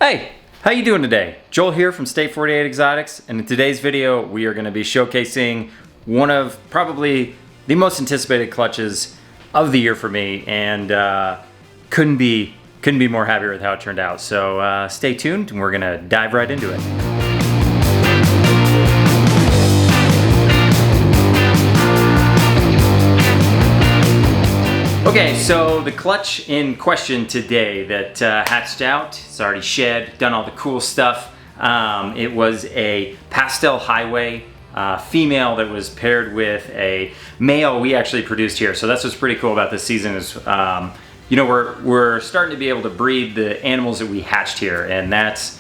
Hey, how you doing today? Joel here from State 48 Exotics, and in today's video we are going to be showcasing one of probably the most anticipated clutches of the year for me, and couldn't be more happier with how it turned out. So stay tuned and we're going to dive right into it. Okay, so the clutch in question today that hatched out, it's already shed, done all the cool stuff. It was a Pastel Highway female that was paired with a male we actually produced here. So that's what's pretty cool about this season is, you know, we're starting to be able to breed the animals that we hatched here, and that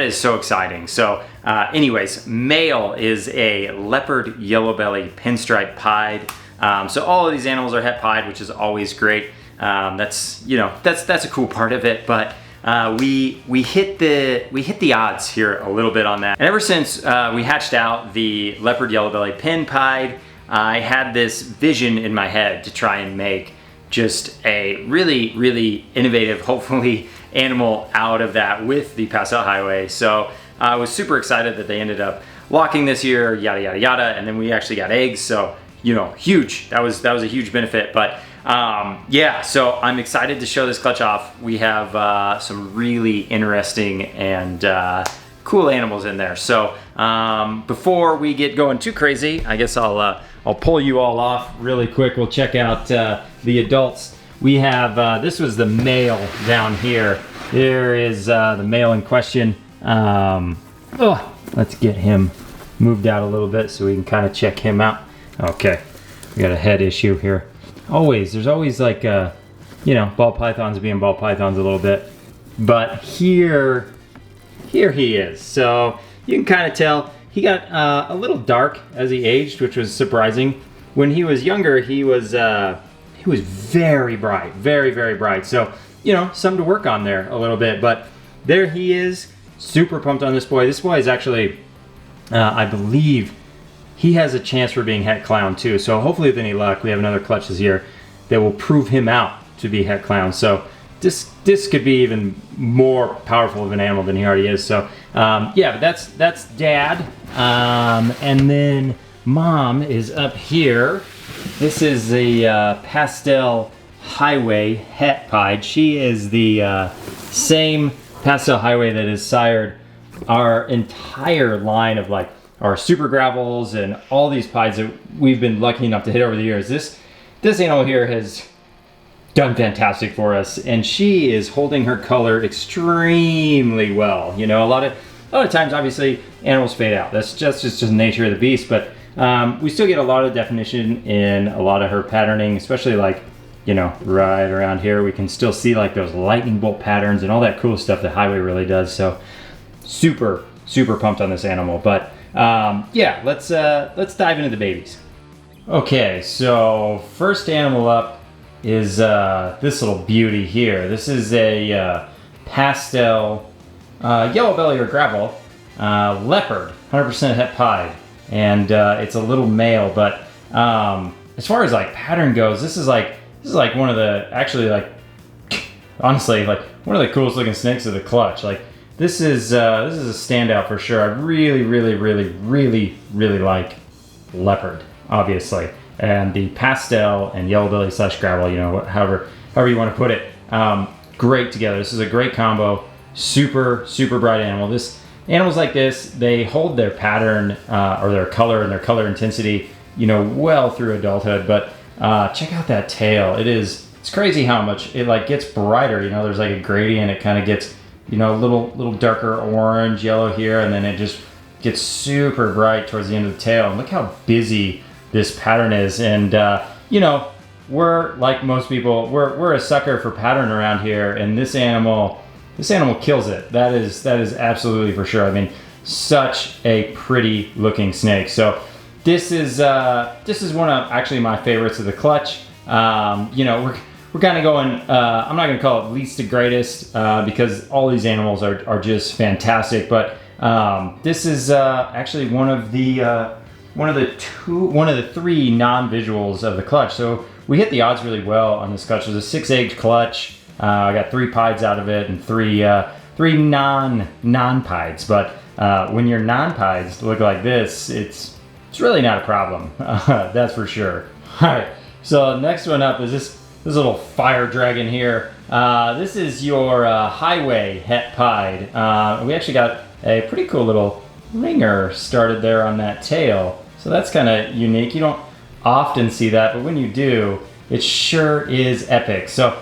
is so exciting. So anyways, male is a leopard yellow belly pinstripe pied. So all of these animals are het pied, which is always great. That's a cool part of it. But we hit the odds here a little bit on that. And ever since we hatched out the leopard yellow belly pin pied, I had this vision in my head to try and make just a really innovative, hopefully, animal out of that with the Pastel Highway. So I was super excited that they ended up locking this year, yada yada yada, and then we actually got eggs. So, you know, huge. That was a huge benefit. But yeah, so I'm excited to show this clutch off. We have some really interesting and cool animals in there. So before we get going too crazy, I guess I'll pull you all off really quick. We'll check out the adults. We have this was the male down here. There is the male in question. Let's get him moved out a little bit so we can kind of check him out. Okay, we got a head issue here. There's always like, you know, ball pythons being ball pythons a little bit. But here he is. So you can kind of tell he got a little dark as he aged, which was surprising. When he was younger, he was very bright, very bright. So, you know, something to work on there a little bit. But there he is, super pumped on this boy. This boy is actually, I believe, he has a chance for being het clown too. So hopefully with any luck, we have another clutch this year that will prove him out to be het clown. So this could be even more powerful of an animal than he already is. So yeah, but that's dad. And then mom is up here. This is the Pastel Highway het pied. She is the same Pastel Highway that has sired our entire line of like our super gravels and all these pieds that we've been lucky enough to hit over the years. This animal here has done fantastic for us, and she is holding her color extremely well. You know, a lot of times, obviously, animals fade out. That's just the nature of the beast, but we still get a lot of definition in a lot of her patterning, especially like, you know, right around here. We can still see like those lightning bolt patterns and all that cool stuff that Highway really does. So super pumped on this animal. But yeah, let's dive into the babies. Okay, so first animal up is this little beauty here. This is a pastel yellow belly or gravel leopard, 100% het pied, and it's a little male. But as far as like pattern goes, this is like one of the, actually, like, honestly, like one of the coolest looking snakes of the clutch. Like, This is a standout for sure. I really like leopard, obviously, and the pastel and yellow belly / gravel, you know, however you want to put it, great together. This is a great combo. Super bright animal. Animals like this, they hold their pattern or their color and their color intensity, you know, well through adulthood. But check out that tail. It's crazy how much it like gets brighter. You know, there's like a gradient. It kind of gets, you know, a little darker orange, yellow here, and then it just gets super bright towards the end of the tail. And look how busy this pattern is. And you know, we're like most people, we're a sucker for pattern around here, and this animal kills it. That is absolutely for sure. I mean, such a pretty looking snake. So this is one of actually my favorites of the clutch. You know, we're kind of going, I'm not going to call it least to greatest because all these animals are just fantastic. But this is actually one of the three non-visuals of the clutch. So we hit the odds really well on this clutch. It was a 6-egg clutch. I got 3 pieds out of it and 3 three non-pieds, but when your non-pieds look like this, it's really not a problem. That's for sure. All right, so next one up is this little fire dragon here. This is your highway het pied. We actually got a pretty cool little ringer started there on that tail, so that's kind of unique. You don't often see that, but when you do, it sure is epic. So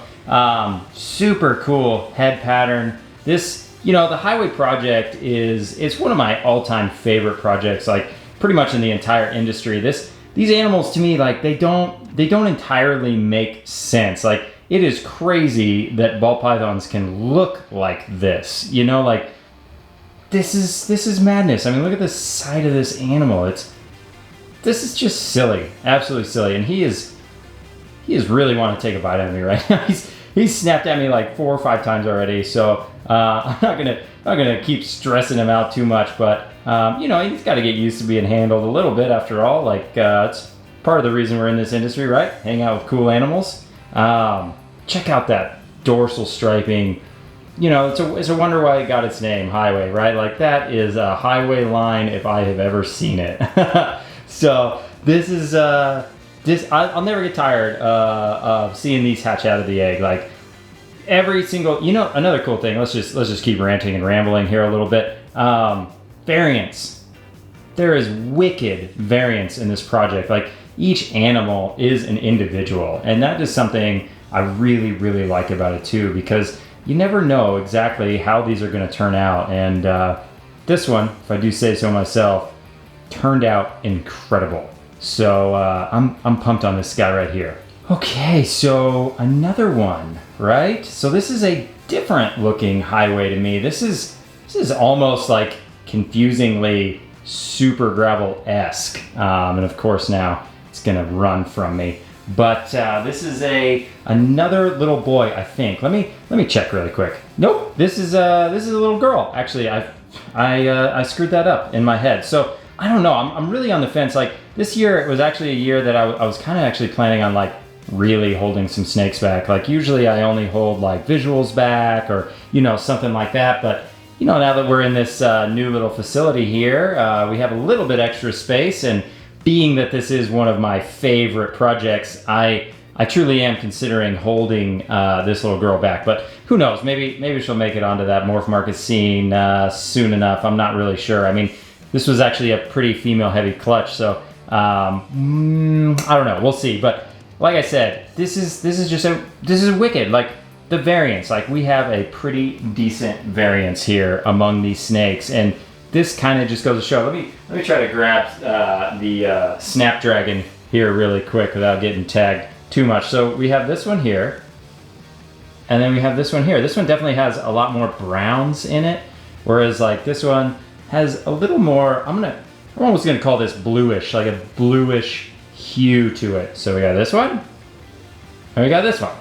super cool head pattern. This, the highway project it's one of my all-time favorite projects, like pretty much in the entire industry. These animals to me, like they don't entirely make sense. Like it is crazy that ball pythons can look like this. Like this is madness. I mean, look at the side of this animal. This is just silly, absolutely silly. And he is really want to take a bite out of me right now. He's snapped at me like 4 or 5 times already. So I'm not gonna keep stressing him out too much. But he's got to get used to being handled a little bit. After all, like it's part of the reason we're in this industry, right? Hang out with cool animals. Check out that dorsal striping. It's a wonder why it got its name, highway, right? Like that is a highway line if I have ever seen it. So this is I'll never get tired of seeing these hatch out of the egg. Like every single, another cool thing. Let's just keep ranting and rambling here a little bit. Variance. There is wicked variance in this project. Like each animal is an individual, and that is something I really, really like about it too, because you never know exactly how these are going to turn out. And this one, if I do say so myself, turned out incredible. So I'm pumped on this guy right here. Okay, so another one, right? So this is a different looking highway to me. This is almost like confusingly super gravel-esque. And of course now it's gonna run from me. But this is another little boy, I think. Let me check really quick. Nope, this is a little girl. Actually, I screwed that up in my head. So I don't know. I'm really on the fence. Like this year, it was actually a year that I was kind of actually planning on like really holding some snakes back. Like usually I only hold like visuals back or something like that. But now that we're in this new little facility here, we have a little bit extra space, and being that this is one of my favorite projects, I truly am considering holding this little girl back. But who knows? Maybe she'll make it onto that morph market scene soon enough. I'm not really sure. I mean, this was actually a pretty female-heavy clutch, so I don't know. We'll see. But like I said, this is wicked. Like the variance, like we have a pretty decent variance here among these snakes, and this kind of just goes to show. Let me try to grab the Snapdragon here really quick without getting tagged too much. So we have this one here, and then we have this one here. This one definitely has a lot more browns in it, whereas like this one has a little more, I'm almost gonna call this bluish, like a bluish hue to it. So we got this one, and we got this one.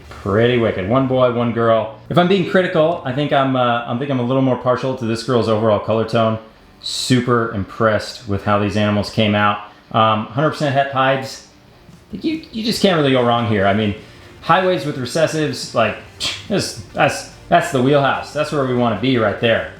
Pretty wicked. One boy, one girl. If I'm being critical, I think I'm a little more partial to this girl's overall color tone. Super impressed with how these animals came out. 100% het pieds. You just can't really go wrong here. I mean, highways with recessives, like that's the wheelhouse. That's where we want to be right there.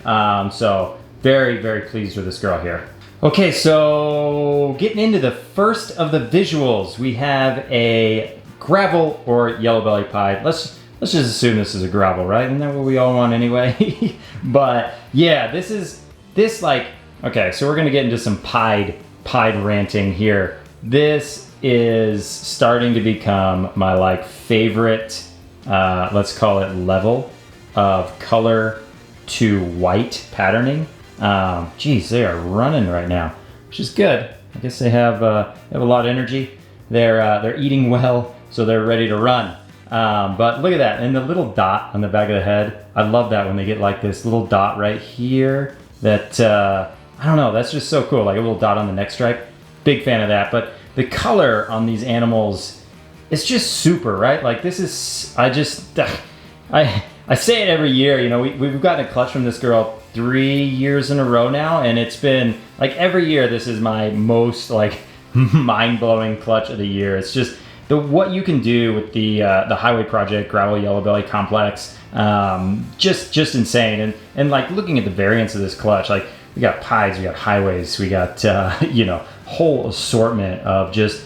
So very, very pleased with this girl here. Okay, so getting into the first of the visuals, we have a gravel or yellow belly pied. Let's just assume this is a gravel, right? Isn't that what we all want anyway? But yeah, okay, so we're gonna get into some pied ranting here. This is starting to become my like favorite, let's call it level of color to white patterning. Geez, they are running right now, which is good. I guess they have a lot of energy. They're eating well, so they're ready to run. But look at that, and the little dot on the back of the head. I love that when they get like this little dot right here. That I don't know, that's just so cool. Like a little dot on the neck stripe. Big fan of that. But the color on these animals, it's just super, right? Like this is, I say it every year. We've gotten a clutch from this girl 3 years in a row now, and it's been like every year this is my most like mind-blowing clutch of the year. It's just what you can do with the Highway Project Gravel Yellow Belly Complex, just insane. And like looking at the variants of this clutch, like we got pieds, we got highways, we got whole assortment of just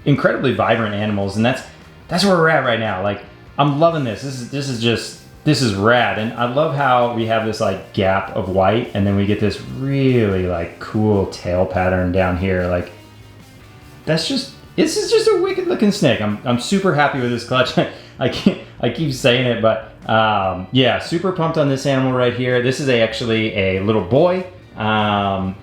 incredibly vibrant animals, and that's where we're at right now. Like I'm loving this. This is rad, and I love how we have this like gap of white, and then we get this really like cool tail pattern down here. Like this is just a wicked looking snake. I'm super happy with this clutch. I keep saying it, but yeah, super pumped on this animal right here. This is actually a little boy.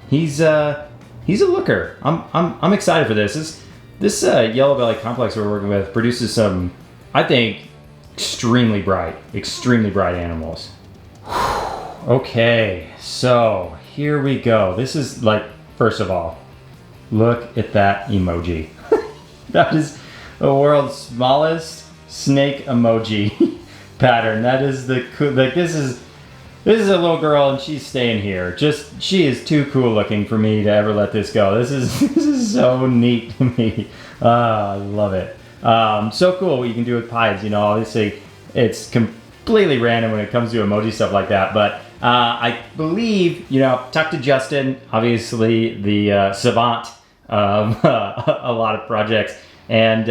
He's a looker. I'm excited for this. This Yellow Belly Complex we're working with produces some, I think, extremely bright animals. Okay, so here we go. This is like, first of all, look at that emoji. That is the world's smallest snake emoji pattern. That is the cool, like this is a little girl and she's staying here. She is too cool looking for me to ever let this go. This is so neat to me. I love it. So cool what you can do with pieds. You know, obviously it's completely random when it comes to emoji stuff like that, but I believe, you know, talk to Justin, obviously the savant of a lot of projects, and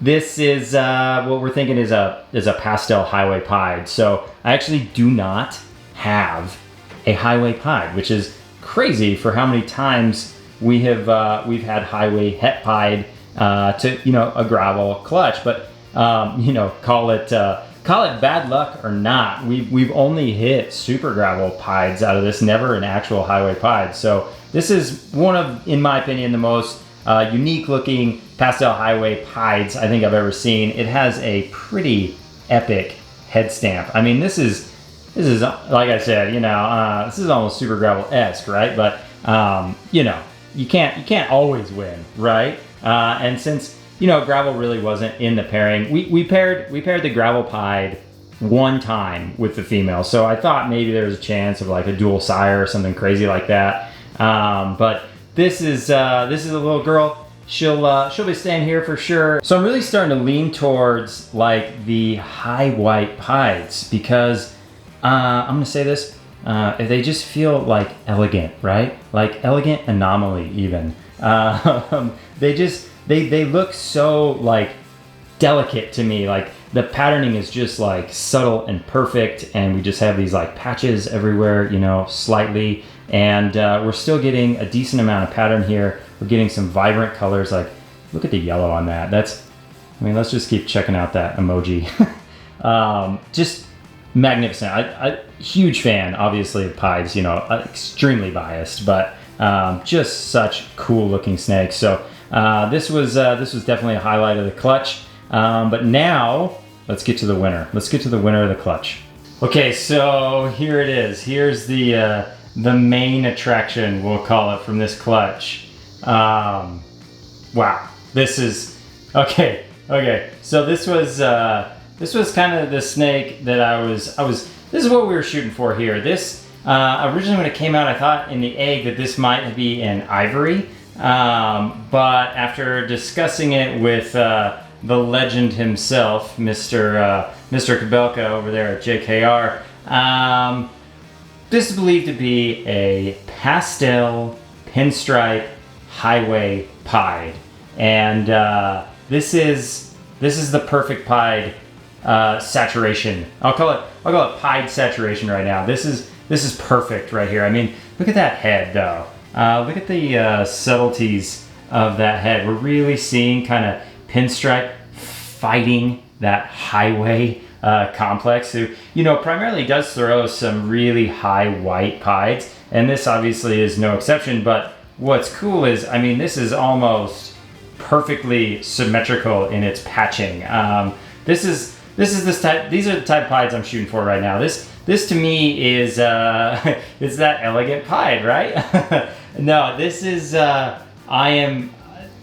this is what we're thinking is a pastel highway pied. So I actually do not have a highway pied, which is crazy for how many times we've had highway het pied to, you know, a gravel clutch. But you know, call it bad luck or not, we've only hit super gravel pieds out of this, never an actual highway pied. So this is one of, in my opinion, the most unique looking pastel highway pieds I think I've ever seen. It has a pretty epic head stamp. I mean, this is like I said, you know, this is almost super gravel-esque, right? But you know, you can't always win, right? And since, you know, gravel really wasn't in the pairing, we paired the gravel pied one time with the female, so I thought maybe there was a chance of like a dual sire or something crazy like that. But this is a little girl. She'll be staying here for sure. So I'm really starting to lean towards like the high white pieds because I'm gonna say this, they just feel like elegant, right? Like elegant anomaly even. They look so like delicate to me. Like the patterning is just like subtle and perfect, and we just have these like patches everywhere, you know, slightly, and we're still getting a decent amount of pattern here. We're getting some vibrant colors. Like look at the yellow on that. I mean, let's just keep checking out that emoji. Just magnificent. I huge fan, obviously, of pieds. You know, extremely biased, but just such cool looking snakes. So this was definitely a highlight of the clutch. But now let's get to the winner. Let's get to the winner of the clutch. Okay, so here it is. Here's the main attraction, we'll call it, from this clutch. Wow, this is okay. So this was kind of the snake that I was. This is what we were shooting for here. This originally when it came out, I thought in the egg that this might be an ivory, but after discussing it with the legend himself, Mr. Kabelka over there at JKR, this is believed to be a pastel pinstripe highway pied, and this is the perfect pied saturation. I'll call it pied saturation right now. This is perfect right here. I mean, look at that head though. Look at the subtleties of that head. We're really seeing kind of pinstripe fighting that highway complex, who, you know, primarily does throw some really high white pieds, and this obviously is no exception. But what's cool is, I mean, this is almost perfectly symmetrical in its patching. These are the type of pieds I'm shooting for right now. This to me is it's that elegant pied, right? No, this is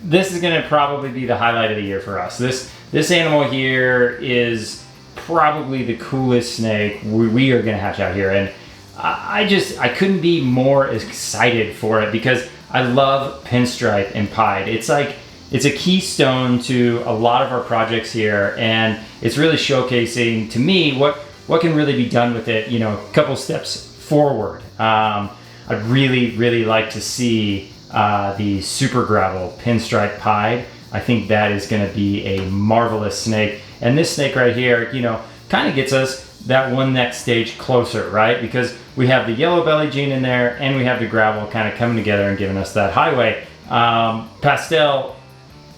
this is gonna probably be the highlight of the year for us. This animal here is probably the coolest snake we are gonna hatch out here, and I couldn't be more excited for it because I love pinstripe and pied. It's like it's a keystone to a lot of our projects here, and it's really showcasing to me what can really be done with it, you know, a couple steps forward. I'd really like to see the Super Gravel Pinstripe Pied. I think that is going to be a marvelous snake. And this snake right here, you know, kind of gets us that one next stage closer, right? Because we have the yellow belly gene in there, and we have the gravel kind of coming together and giving us that highway. Pastel,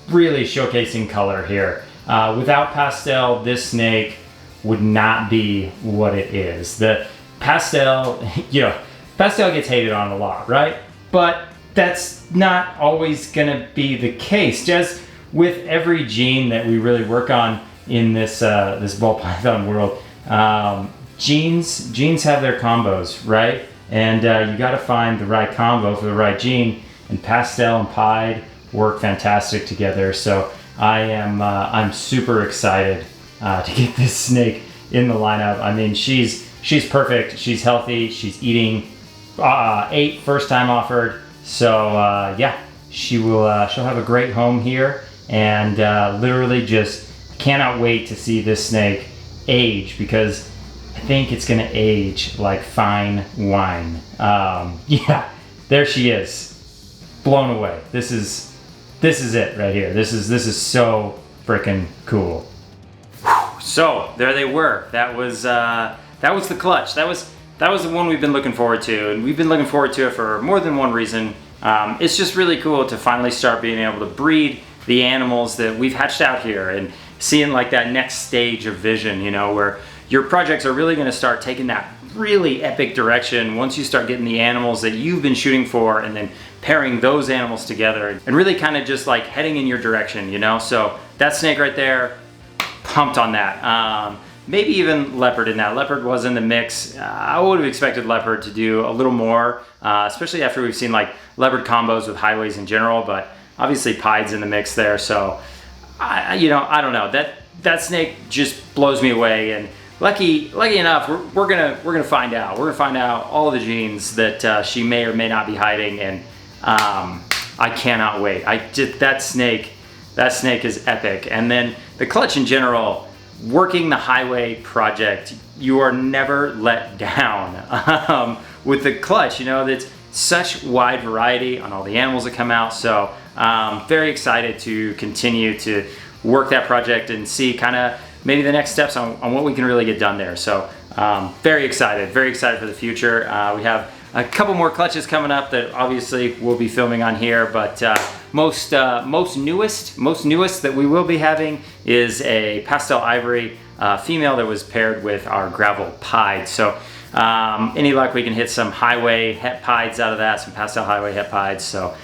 really showcasing color here. Without pastel, this snake would not be what it is. The pastel, you know, pastel gets hated on a lot, right? But that's not always gonna be the case. Just with every gene that we really work on in this this ball python world, genes have their combos, right? And you got to find the right combo for the right gene. And pastel and pied work fantastic together. So I'm super excited to get this snake in the lineup. I mean, she's perfect. She's healthy. She's eating 8 first time offered. So yeah, she'll have a great home here, and literally just cannot wait to see this snake age, because I think it's gonna age like fine wine. Yeah, there she is, blown away. This is it right here. This is so freaking cool. So there they were. That was the clutch. That was the one we've been looking forward to, and we've been looking forward to it for more than one reason. It's just really cool to finally start being able to breed the animals that we've hatched out here, and seeing like that next stage of vision, you know, where your projects are really going to start taking that really epic direction once you start getting the animals that you've been shooting for, and then pairing those animals together and really kind of just like heading in your direction, you know. So that snake right there, pumped on that. Maybe even leopard in that. Leopard was in the mix. I would have expected leopard to do a little more, especially after we've seen like leopard combos with highways in general, but obviously pied's in the mix there. So I don't know, that snake just blows me away. And lucky enough, we're gonna find out. We're gonna find out all of the genes that she may or may not be hiding, and I cannot wait. That snake is epic. And then the clutch in general, working the highway project, you are never let down. With the clutch, you know, that's such wide variety on all the animals that come out. So very excited to continue to work that project and see kind of maybe the next steps on what we can really get done there. So very excited for the future. We have a couple more clutches coming up that obviously we'll be filming on here, but most newest that we will be having is a pastel ivory female that was paired with our gravel pied. So any luck we can hit some highway het pieds out of that, some pastel highway het pieds. So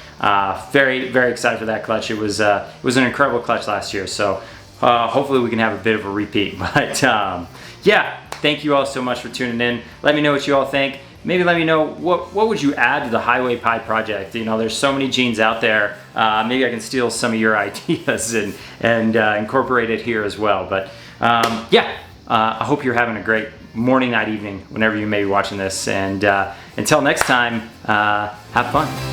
very excited for that clutch. It was an incredible clutch last year. So hopefully we can have a bit of a repeat. But yeah, thank you all so much for tuning in. Let me know what you all think. Maybe let me know what would you add to the highway pied project. You know, there's so many genes out there. Maybe I can steal some of your ideas and incorporate it here as well. But yeah, I hope you're having a great morning, night, evening, whenever you may be watching this. And until next time, have fun.